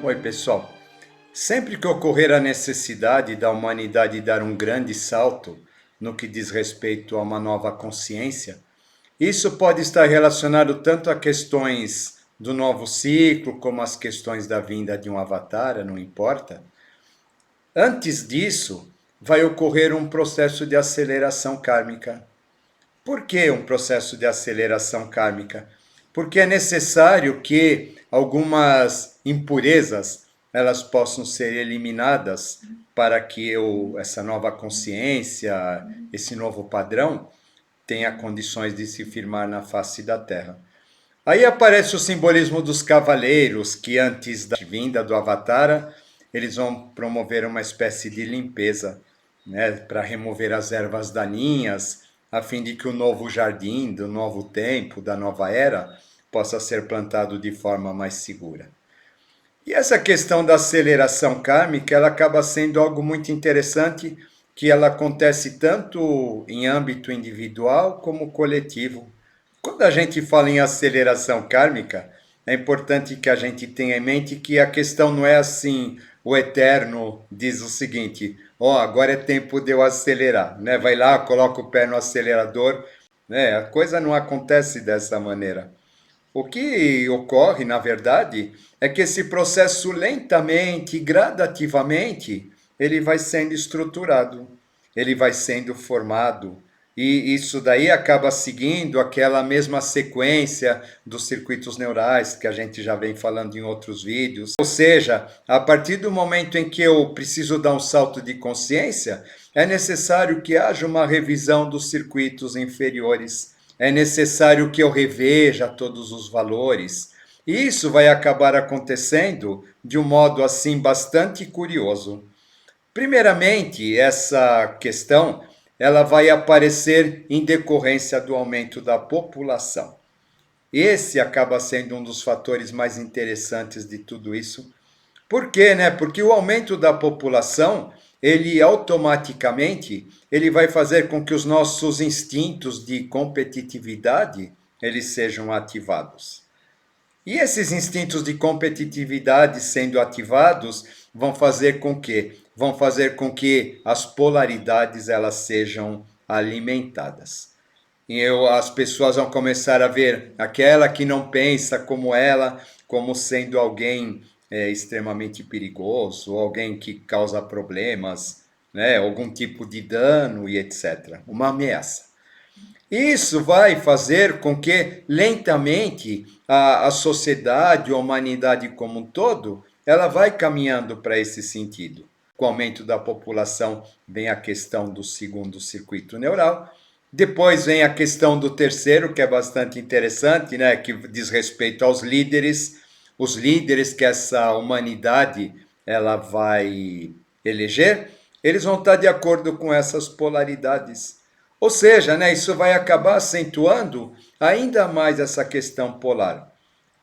Oi, pessoal. Sempre que ocorrer a necessidade da humanidade dar um grande salto no que diz respeito a uma nova consciência, isso pode estar relacionado tanto a questões do novo ciclo, como as questões da vinda de um avatar, não importa. Antes disso, vai ocorrer um processo de aceleração kármica. Por que um processo de aceleração kármica? Porque é necessário que algumas impurezas elas possam ser eliminadas para que essa nova consciência, esse novo padrão, tenha condições de se firmar na face da Terra. Aí aparece o simbolismo dos cavaleiros, que antes da vinda do Avatara, eles vão promover uma espécie de limpeza, né, para remover as ervas daninhas, a fim de que o novo jardim, do novo tempo, da nova era, possa ser plantado de forma mais segura. E essa questão da aceleração kármica, ela acaba sendo algo muito interessante, que ela acontece tanto em âmbito individual como coletivo. Quando a gente fala em aceleração kármica, é importante que a gente tenha em mente que a questão não é assim, o Eterno diz o seguinte, agora é tempo de eu acelerar, né? Vai lá, coloca o pé no acelerador, né? A coisa não acontece dessa maneira. O que ocorre, na verdade, é que esse processo lentamente, gradativamente, ele vai sendo estruturado, ele vai sendo formado. E isso daí acaba seguindo aquela mesma sequência dos circuitos neurais que a gente já vem falando em outros vídeos. Ou seja, a partir do momento em que eu preciso dar um salto de consciência, é necessário que haja uma revisão dos circuitos inferiores. É necessário que eu reveja todos os valores. E isso vai acabar acontecendo de um modo assim bastante curioso. Primeiramente, essa questão ela vai aparecer em decorrência do aumento da população. Esse acaba sendo um dos fatores mais interessantes de tudo isso. Por quê, né? Porque o aumento da população, ele automaticamente, ele vai fazer com que os nossos instintos de competitividade, eles sejam ativados. E esses instintos de competitividade sendo ativados vão fazer com que as polaridades elas sejam alimentadas. As pessoas vão começar a ver aquela que não pensa como ela, como sendo alguém extremamente perigoso, alguém que causa problemas, né, algum tipo de dano e etc. Uma ameaça. Isso vai fazer com que lentamente a sociedade, a humanidade como um todo, ela vai caminhando para esse sentido. Com o aumento da população vem a questão do segundo circuito neural. Depois vem a questão do terceiro, que é bastante interessante, né? Que diz respeito aos líderes. Os líderes que essa humanidade ela vai eleger, eles vão estar de acordo com essas polaridades. Ou seja, né, isso vai acabar acentuando ainda mais essa questão polar.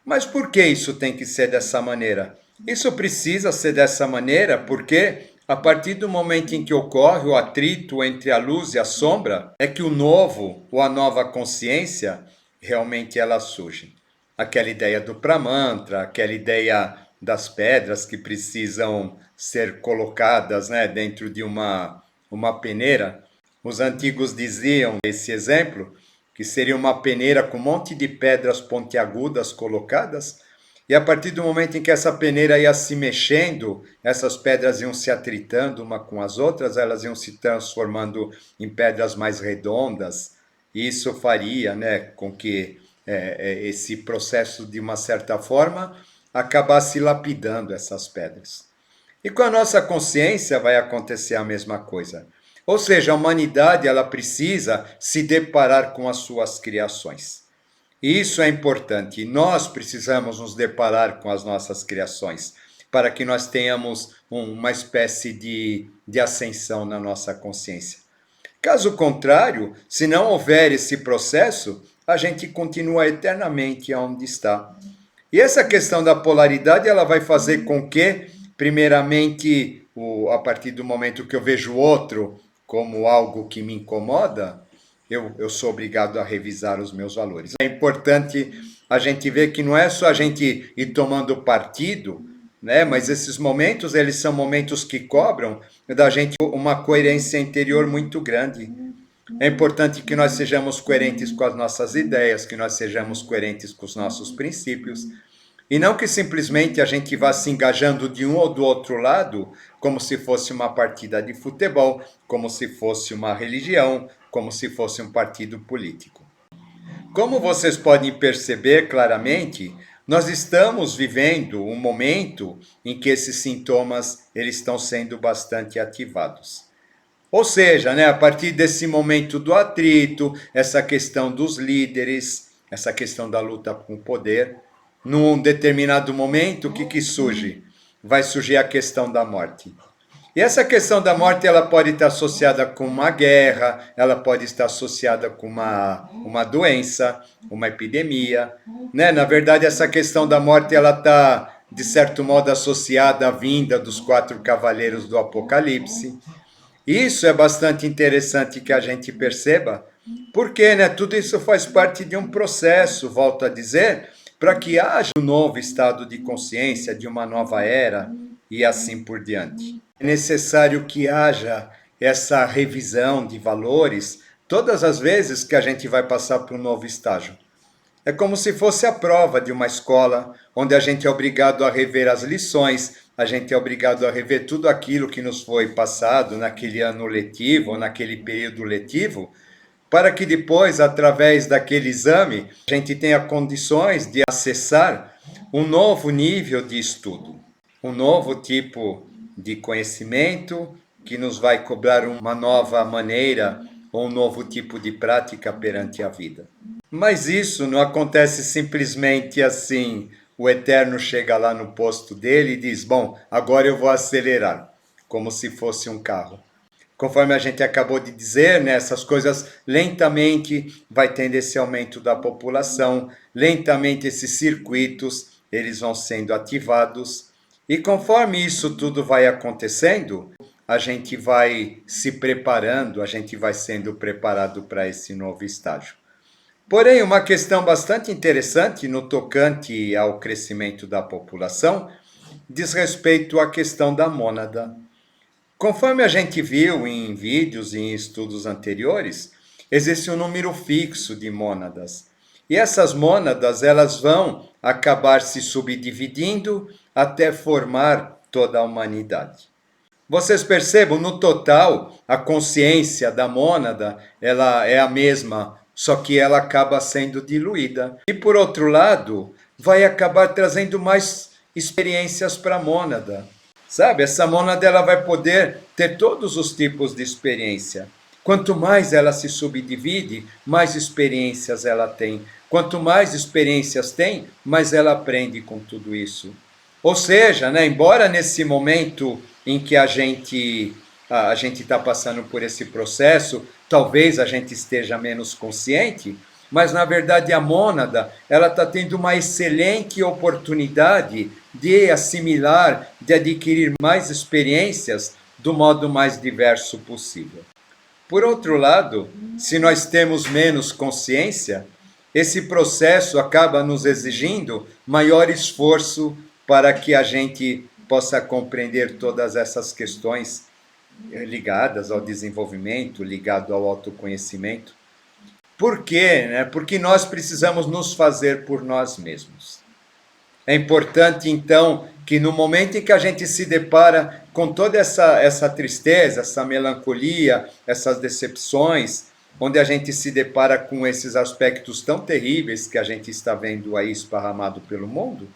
Mas por que isso tem que ser dessa maneira? Isso precisa ser dessa maneira porque, a partir do momento em que ocorre o atrito entre a luz e a sombra, é que o novo ou a nova consciência realmente ela surge. Aquela ideia do Pramantra, aquela ideia das pedras que precisam ser colocadas, né, dentro de uma peneira. Os antigos diziam, esse exemplo, que seria uma peneira com um monte de pedras pontiagudas colocadas, e a partir do momento em que essa peneira ia se mexendo, essas pedras iam se atritando uma com as outras, elas iam se transformando em pedras mais redondas, e isso faria, né, com que esse processo, de uma certa forma, acabasse lapidando essas pedras. E com a nossa consciência vai acontecer a mesma coisa. Ou seja, a humanidade ela precisa se deparar com as suas criações. E isso é importante. Nós precisamos nos deparar com as nossas criações para que nós tenhamos uma espécie de ascensão na nossa consciência. Caso contrário, se não houver esse processo, a gente continua eternamente onde está. E essa questão da polaridade ela vai fazer com que, primeiramente, a partir do momento que eu vejo o outro como algo que me incomoda, eu sou obrigado a revisar os meus valores. É importante a gente ver que não é só a gente ir tomando partido né? Mas esses momentos, eles são momentos que cobram da gente uma coerência interior muito grande. É importante que nós sejamos coerentes com as nossas ideias, que nós sejamos coerentes com os nossos princípios, e não que simplesmente a gente vá se engajando de um ou do outro lado, como se fosse uma partida de futebol, como se fosse uma religião, como se fosse um partido político. Como vocês podem perceber claramente, nós estamos vivendo um momento em que esses sintomas eles estão sendo bastante ativados. Ou seja, né, a partir desse momento do atrito, essa questão dos líderes, essa questão da luta com o poder, num determinado momento, o que surge? Vai surgir a questão da morte. E essa questão da morte ela pode estar associada com uma guerra, ela pode estar associada com uma doença, uma epidemia. Né? Na verdade, essa questão da morte ela está, de certo modo, associada à vinda dos 4 cavaleiros do Apocalipse. Isso é bastante interessante que a gente perceba, porque né, tudo isso faz parte de um processo, volto a dizer, para que haja um novo estado de consciência, de uma nova era e assim por diante. É necessário que haja essa revisão de valores todas as vezes que a gente vai passar por um novo estágio. É como se fosse a prova de uma escola, onde a gente é obrigado a rever as lições, a gente é obrigado a rever tudo aquilo que nos foi passado naquele ano letivo ou naquele período letivo, para que depois, através daquele exame, a gente tenha condições de acessar um novo nível de estudo, um novo tipo de conhecimento que nos vai cobrar uma nova maneira ou um novo tipo de prática perante a vida. Mas isso não acontece simplesmente assim. O Eterno chega lá no posto dele e diz: bom, agora eu vou acelerar, como se fosse um carro. Conforme a gente acabou de dizer, né, essas coisas lentamente vai tendo esse aumento da população, lentamente esses circuitos eles vão sendo ativados. E conforme isso tudo vai acontecendo, a gente vai se preparando, a gente vai sendo preparado para esse novo estágio. Porém, uma questão bastante interessante no tocante ao crescimento da população diz respeito à questão da mônada. Conforme a gente viu em vídeos e em estudos anteriores, existe um número fixo de mônadas. E essas mônadas elas vão acabar se subdividindo até formar toda a humanidade. Vocês percebam, no total, a consciência da mônada ela é a mesma, só que ela acaba sendo diluída. E por outro lado, vai acabar trazendo mais experiências para a mônada. Sabe, essa mônada ela vai poder ter todos os tipos de experiência. Quanto mais ela se subdivide, mais experiências ela tem. Quanto mais experiências tem, mais ela aprende com tudo isso. Ou seja, né, embora nesse momento em que a gente está passando por esse processo, talvez a gente esteja menos consciente, mas na verdade a mônada ela está tendo uma excelente oportunidade de assimilar, de adquirir mais experiências do modo mais diverso possível. Por outro lado, se nós temos menos consciência, esse processo acaba nos exigindo maior esforço para que a gente possa compreender todas essas questões ligadas ao desenvolvimento, ligado ao autoconhecimento. Por quê? Porque nós precisamos nos fazer por nós mesmos. É importante, então, que no momento em que a gente se depara com toda essa tristeza, essa melancolia, essas decepções, onde a gente se depara com esses aspectos tão terríveis que a gente está vendo aí esparramado pelo mundo,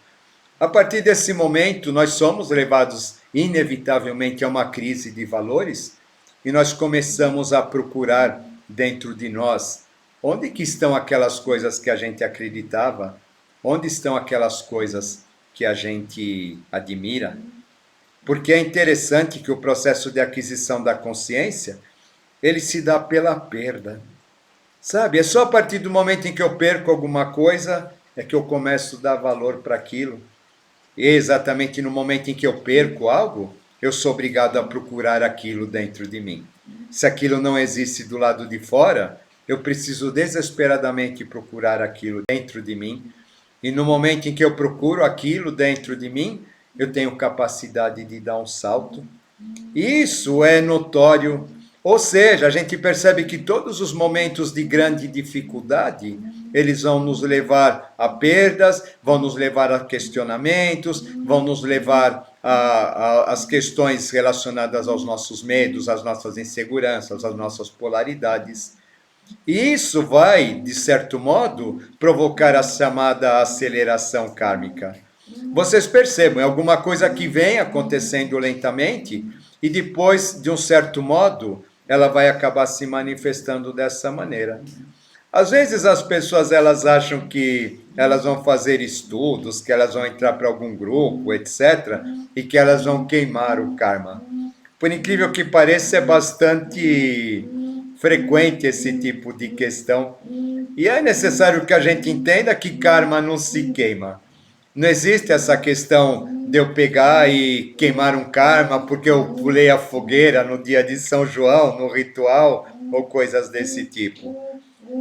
a partir desse momento nós somos levados inevitavelmente a uma crise de valores e nós começamos a procurar dentro de nós onde que estão aquelas coisas que a gente acreditava, onde estão aquelas coisas que a gente admira. Porque é interessante que o processo de aquisição da consciência, ele se dá pela perda. Sabe, é só a partir do momento em que eu perco alguma coisa, é que eu começo a dar valor para aquilo. E exatamente no momento em que eu perco algo, eu sou obrigado a procurar aquilo dentro de mim. Se aquilo não existe do lado de fora, eu preciso desesperadamente procurar aquilo dentro de mim. E no momento em que eu procuro aquilo dentro de mim, eu tenho capacidade de dar um salto. Isso é notório, ou seja, a gente percebe que todos os momentos de grande dificuldade, eles vão nos levar a perdas, vão nos levar a questionamentos, vão nos levar às questões relacionadas aos nossos medos, às nossas inseguranças, às nossas polaridades. E isso vai, de certo modo, provocar a chamada aceleração kármica. Vocês percebam, é alguma coisa que vem acontecendo lentamente e depois, de um certo modo, ela vai acabar se manifestando dessa maneira. Às vezes as pessoas elas acham que elas vão fazer estudos, que elas vão entrar para algum grupo, etc., e que elas vão queimar o karma. Por incrível que pareça, é bastante frequente esse tipo de questão. E é necessário que a gente entenda que karma não se queima. Não existe essa questão de eu pegar e queimar um karma porque eu pulei a fogueira no dia de São João, no ritual, ou coisas desse tipo.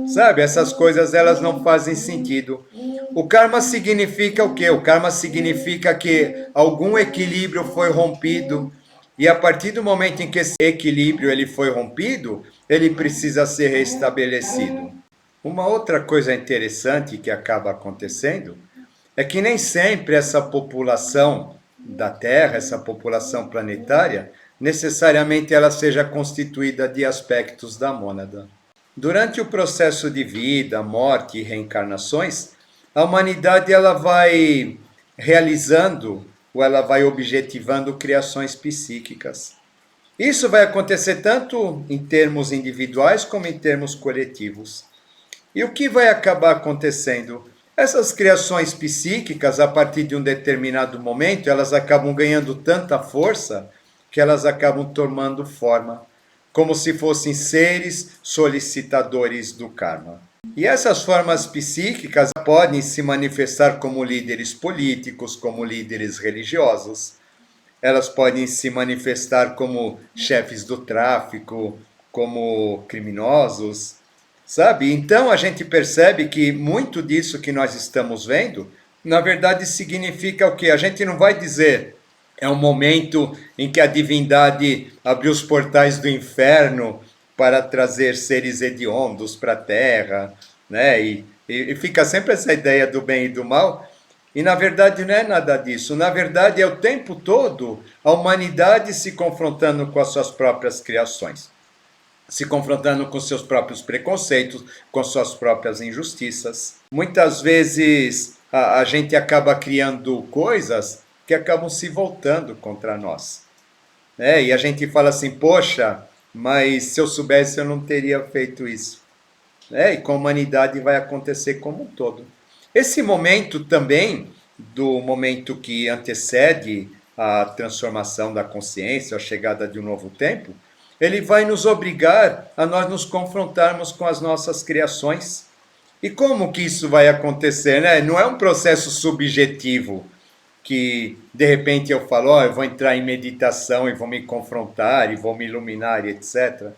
Sabe, essas coisas elas não fazem sentido. O karma significa o quê? O karma significa que algum equilíbrio foi rompido e a partir do momento em que esse equilíbrio ele foi rompido, ele precisa ser restabelecido. Uma outra coisa interessante que acaba acontecendo é que nem sempre essa população da Terra, essa população planetária, necessariamente ela seja constituída de aspectos da mônada. Durante o processo de vida, morte e reencarnações, a humanidade ela vai realizando ou ela vai objetivando criações psíquicas. Isso vai acontecer tanto em termos individuais como em termos coletivos. E o que vai acabar acontecendo? Essas criações psíquicas, a partir de um determinado momento, elas acabam ganhando tanta força que elas acabam tomando forma, como se fossem seres solicitadores do karma. E essas formas psíquicas podem se manifestar como líderes políticos, como líderes religiosos. Elas podem se manifestar como chefes do tráfico, como criminosos, sabe? Então a gente percebe que muito disso que nós estamos vendo, na verdade significa o quê? A gente não vai dizer é um momento em que a divindade abriu os portais do inferno para trazer seres hediondos para a Terra, né? E fica sempre essa ideia do bem e do mal. E na verdade não é nada disso. Na verdade é o tempo todo a humanidade se confrontando com as suas próprias criações, se confrontando com seus próprios preconceitos, com suas próprias injustiças. Muitas vezes a gente acaba criando coisas que acabam se voltando contra nós. E a gente fala assim, poxa, mas se eu soubesse eu não teria feito isso. E com a humanidade vai acontecer como um todo. Esse momento também, do momento que antecede a transformação da consciência, a chegada de um novo tempo, ele vai nos obrigar a nós nos confrontarmos com as nossas criações. E como que isso vai acontecer, né? Não é um processo subjetivo, que de repente eu falo, eu vou entrar em meditação e vou me confrontar e vou me iluminar e etc.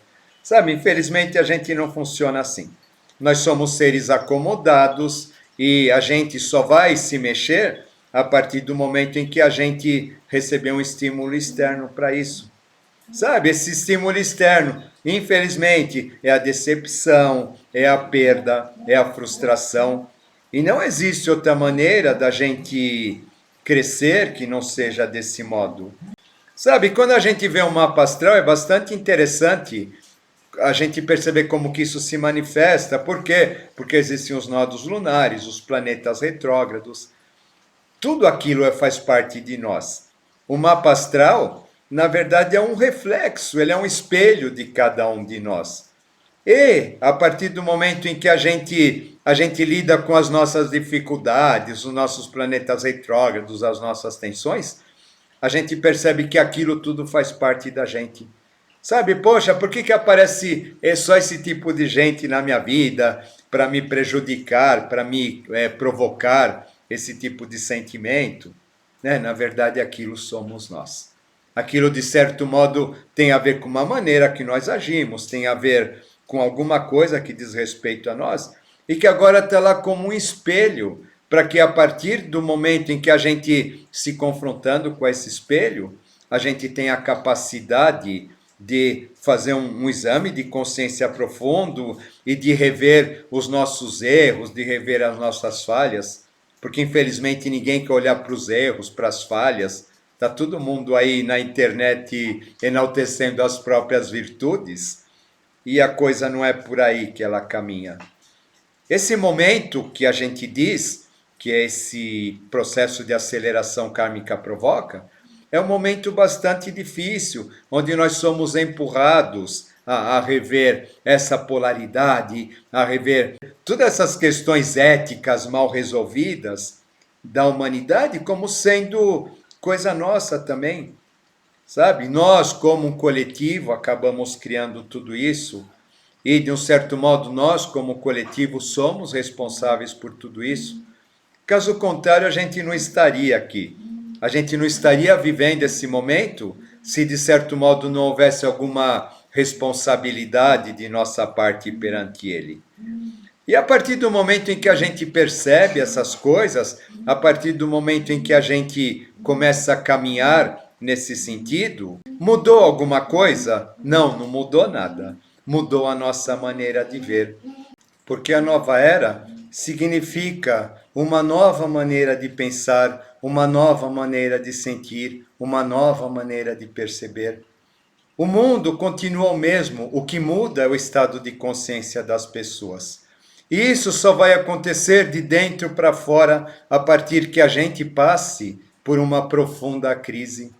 Sabe, infelizmente a gente não funciona assim. Nós somos seres acomodados e a gente só vai se mexer a partir do momento em que a gente receber um estímulo externo para isso. Sabe, esse estímulo externo, infelizmente, é a decepção, é a perda, é a frustração. E não existe outra maneira da gente crescer que não seja desse modo. Sabe, quando a gente vê um mapa astral é bastante interessante a gente perceber como que isso se manifesta. Por quê? Porque existem os nodos lunares, os planetas retrógrados. Tudo aquilo faz parte de nós. O mapa astral, na verdade, é um reflexo, ele é um espelho de cada um de nós. E, a partir do momento em que a gente lida com as nossas dificuldades, os nossos planetas retrógrados, as nossas tensões, a gente percebe que aquilo tudo faz parte da gente. Sabe, poxa, por que aparece só esse tipo de gente na minha vida para me prejudicar, para me provocar esse tipo de sentimento? Na verdade, aquilo somos nós. Aquilo, de certo modo, tem a ver com uma maneira que nós agimos, tem a ver com alguma coisa que diz respeito a nós, e que agora está lá como um espelho para que a partir do momento em que a gente se confrontando com esse espelho, a gente tenha a capacidade de fazer um exame de consciência profundo e de rever os nossos erros, de rever as nossas falhas, porque infelizmente ninguém quer olhar para os erros, para as falhas. Está todo mundo aí na internet enaltecendo as próprias virtudes e a coisa não é por aí que ela caminha. Esse momento que a gente diz que esse processo de aceleração kármica provoca, é um momento bastante difícil, onde nós somos empurrados a rever essa polaridade, a rever todas essas questões éticas mal resolvidas da humanidade como sendo coisa nossa também, sabe? Nós, como um coletivo, acabamos criando tudo isso e, de um certo modo, nós, como coletivo, somos responsáveis por tudo isso. Caso contrário, a gente não estaria aqui. A gente não estaria vivendo esse momento se, de certo modo, não houvesse alguma responsabilidade de nossa parte perante ele. E a partir do momento em que a gente percebe essas coisas, a partir do momento em que a gente começa a caminhar nesse sentido, mudou alguma coisa? Não, não mudou nada. Mudou a nossa maneira de ver. Porque a nova era significa uma nova maneira de pensar, uma nova maneira de sentir, uma nova maneira de perceber. O mundo continua o mesmo, o que muda é o estado de consciência das pessoas. E isso só vai acontecer de dentro para fora a partir que a gente passe por uma profunda crise.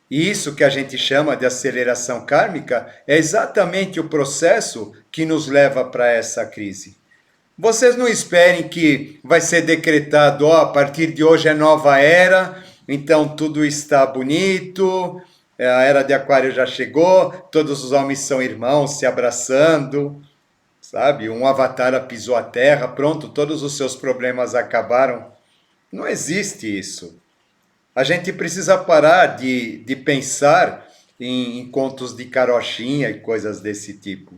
E isso que a gente chama de aceleração kármica é exatamente o processo que nos leva para essa crise. Vocês não esperem que vai ser decretado, a partir de hoje é nova era, então tudo está bonito, a era de Aquário já chegou, todos os homens são irmãos se abraçando, sabe? Um avatar pisou a terra, pronto, todos os seus problemas acabaram. Não existe isso. A gente precisa parar de pensar em contos de carochinha e coisas desse tipo.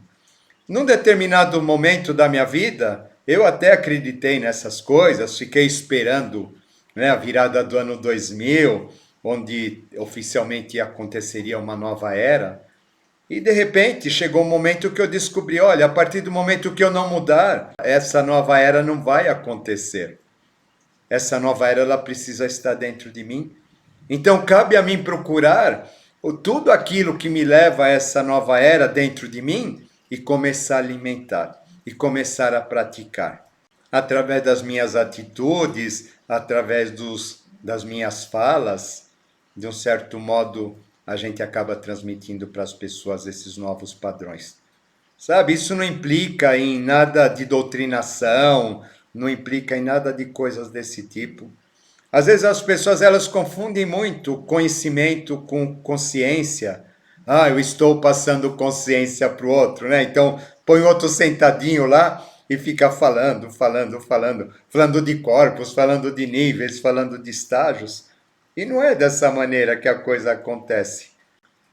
Num determinado momento da minha vida, eu até acreditei nessas coisas, fiquei esperando, né, a virada do ano 2000, onde oficialmente aconteceria uma nova era. E de repente chegou um momento que eu descobri, olha, a partir do momento que eu não mudar, essa nova era não vai acontecer. Essa nova era ela precisa estar dentro de mim. Então cabe a mim procurar tudo aquilo que me leva a essa nova era dentro de mim e começar a alimentar e começar a praticar. Através das minhas atitudes, através das minhas falas, de um certo modo, a gente acaba transmitindo para as pessoas esses novos padrões. Sabe, isso não implica em nada de doutrinação, não implica em nada de coisas desse tipo. Às vezes as pessoas elas confundem muito conhecimento com consciência. Ah, eu estou passando consciência para o outro, né? Então põe outro sentadinho lá e fica falando de corpos, falando de níveis, falando de estágios. E não é dessa maneira que a coisa acontece.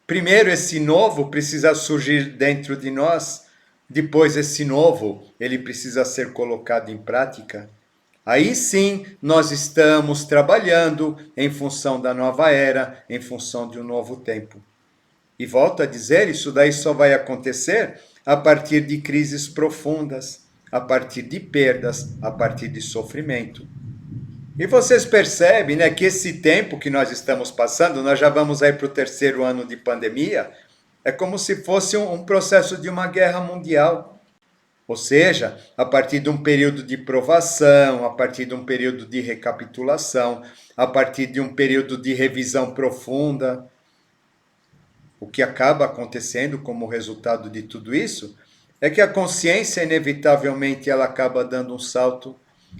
Primeiro, esse novo precisa surgir dentro de nós. Depois, esse novo, ele precisa ser colocado em prática. Aí sim, nós estamos trabalhando em função da nova era, em função de um novo tempo. E volto a dizer, isso daí só vai acontecer a partir de crises profundas, a partir de perdas, a partir de sofrimento. E vocês percebem, né, que esse tempo que nós estamos passando, nós já vamos aí para o 3º ano de pandemia, é como se fosse um processo de uma guerra mundial. Ou seja, a partir de um período de provação, a partir de um período de recapitulação, a partir de um período de revisão profunda. O que acaba acontecendo como resultado de tudo isso é que a consciência, inevitavelmente, ela acaba dando um salto.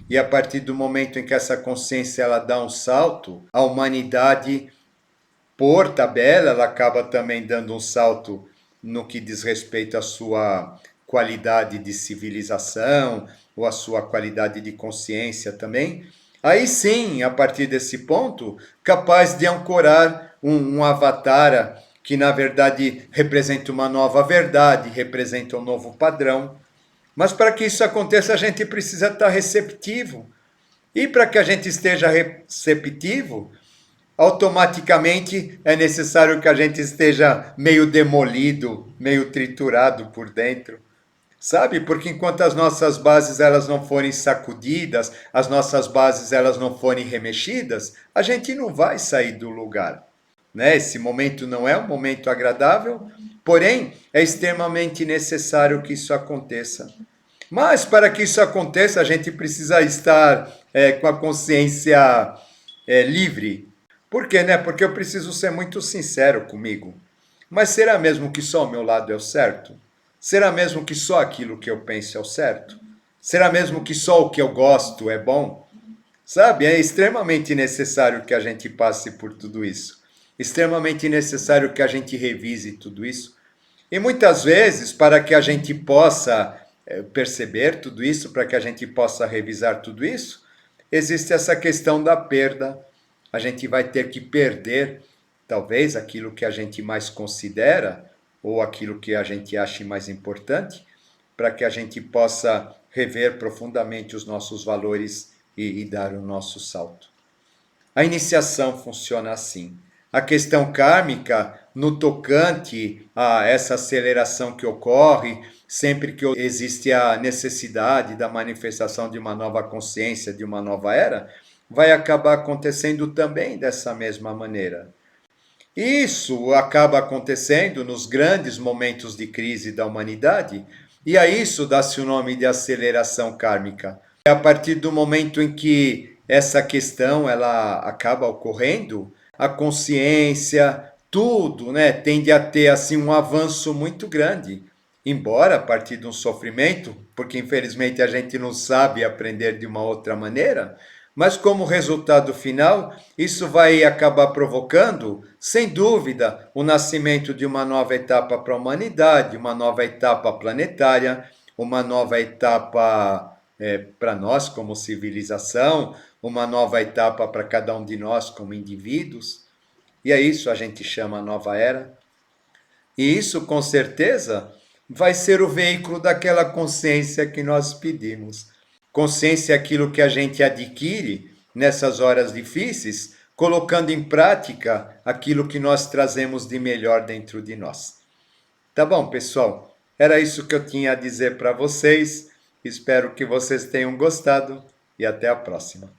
E a partir do momento em que essa consciência ela dá um salto, a humanidade, por tabela, ela acaba também dando um salto no que diz respeito à sua qualidade de civilização, ou à sua qualidade de consciência também. Aí sim, a partir desse ponto, capaz de ancorar um avatar que na verdade representa uma nova verdade, representa um novo padrão. Mas para que isso aconteça, a gente precisa estar receptivo. E para que a gente esteja receptivo, automaticamente é necessário que a gente esteja meio demolido, meio triturado por dentro. Sabe? Porque enquanto as nossas bases elas não forem sacudidas, as nossas bases elas não forem remexidas, a gente não vai sair do lugar. Né? Esse momento não é um momento agradável, porém é extremamente necessário que isso aconteça. Mas para que isso aconteça, a gente precisa estar com a consciência livre. Por quê, né? Porque eu preciso ser muito sincero comigo. Mas será mesmo que só o meu lado é o certo? Será mesmo que só aquilo que eu penso é o certo? Será mesmo que só o que eu gosto é bom? Sabe, é extremamente necessário que a gente passe por tudo isso. Extremamente necessário que a gente revise tudo isso. E muitas vezes, para que a gente possa perceber tudo isso, para que a gente possa revisar tudo isso, existe essa questão da perda. A gente vai ter que perder, talvez, aquilo que a gente mais considera, ou aquilo que a gente acha mais importante, para que a gente possa rever profundamente os nossos valores e dar o nosso salto. A iniciação funciona assim. A questão kármica, no tocante a essa aceleração que ocorre, sempre que existe a necessidade da manifestação de uma nova consciência, de uma nova era, vai acabar acontecendo também dessa mesma maneira. Isso acaba acontecendo nos grandes momentos de crise da humanidade, e a isso dá-se o nome de aceleração kármica. É a partir do momento em que essa questão ela acaba ocorrendo, a consciência, tudo, né, tende a ter assim um avanço muito grande. Embora a partir de um sofrimento, porque infelizmente a gente não sabe aprender de uma outra maneira, mas como resultado final, isso vai acabar provocando, sem dúvida, o nascimento de uma nova etapa para a humanidade, uma nova etapa planetária, uma nova etapa para nós como civilização, uma nova etapa para cada um de nós como indivíduos. E é isso a gente chama nova era. E isso, com certeza, vai ser o veículo daquela consciência que nós pedimos. Consciência é aquilo que a gente adquire nessas horas difíceis, colocando em prática aquilo que nós trazemos de melhor dentro de nós. Tá bom, pessoal? Era isso que eu tinha a dizer para vocês. Espero que vocês tenham gostado e até a próxima.